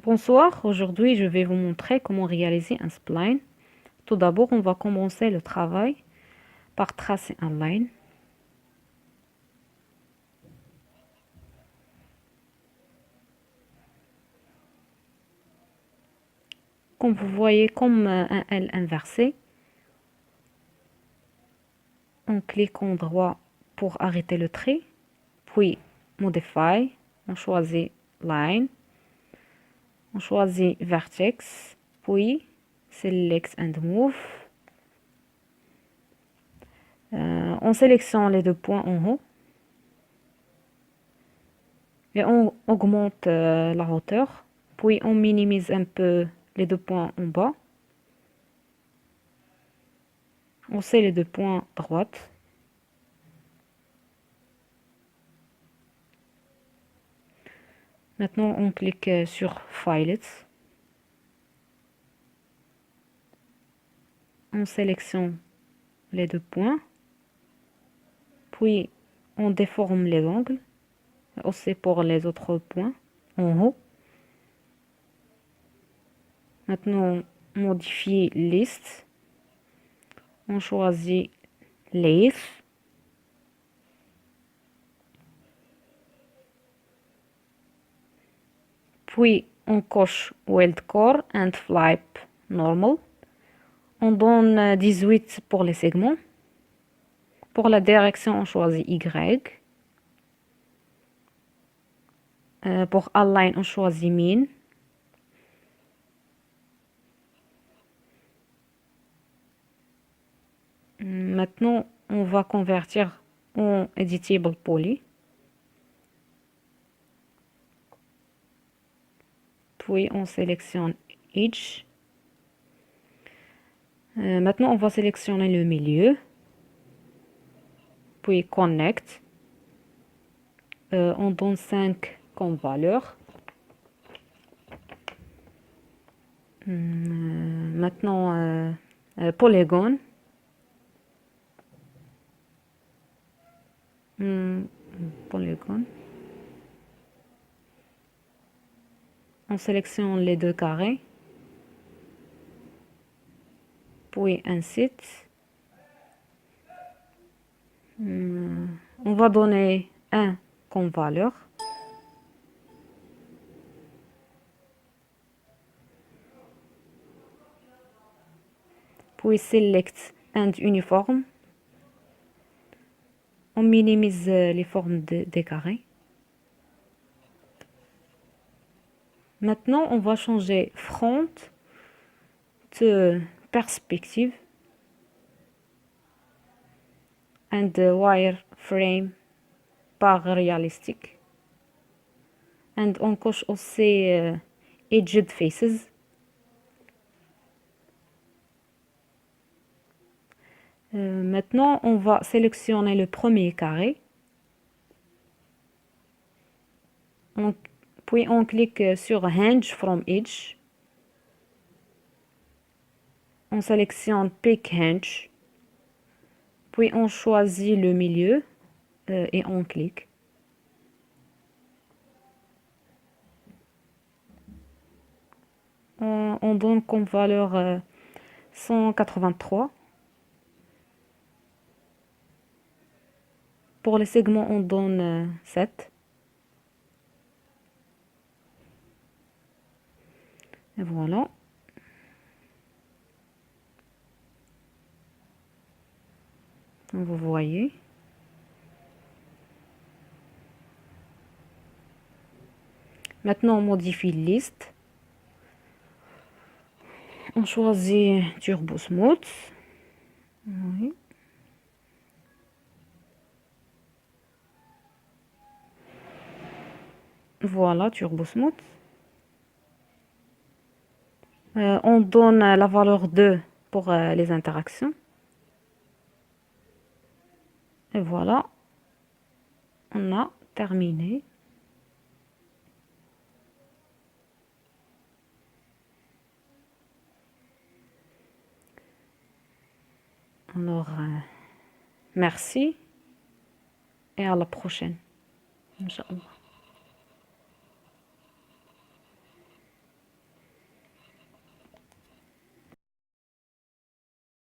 Bonsoir, aujourd'hui je vais vous montrer comment réaliser un spline. Tout d'abord, on va commencer le travail par tracer un line. Comme vous voyez, comme un L inversé, on clique en droit pour arrêter le trait, puis Modify, on choisit Line, on choisit Vertex, puis Select and Move. On sélectionne les deux points en haut et on augmente la hauteur, puis on minimise un peu les deux points en bas. On sait les deux points droite. Maintenant, on clique sur Filets. On sélectionne les deux points. Puis, on déforme les angles. Aussi pour les autres points en haut. Maintenant, on modifie List. On choisit Lathe. Puis, on coche Weld Core and Flip Normal. On donne 18 pour les segments. Pour la direction, on choisit Y. Pour Align, on choisit Mean. Maintenant, on va convertir en Editable Poly. Puis, on sélectionne Edge. Maintenant, on va sélectionner le milieu. Puis, Connect. On donne 5 comme valeur. Maintenant, Polygon. Polygon. On sélectionne les deux carrés. Puis, Insert. On va donner 1 comme valeur. Puis Select and Uniform. On minimise les formes des carrés. Maintenant, on va changer Front to Perspective and Wireframe par Realistic. And on coche aussi Edged Faces. Maintenant, on va sélectionner le premier carré. Puis on clique sur Hinge from Edge. On sélectionne Pick Hinge. Puis on choisit le milieu et on clique. On donne comme valeur 183. Pour les segments, on donne 7. Et voilà. Vous voyez. Maintenant, on modifie liste. On choisit Turbo Smooth. Oui. Voilà, Turbo Smooth. On donne la valeur 2 pour les interactions. Et voilà, on a terminé. Alors, merci et à la prochaine. Inch'Allah.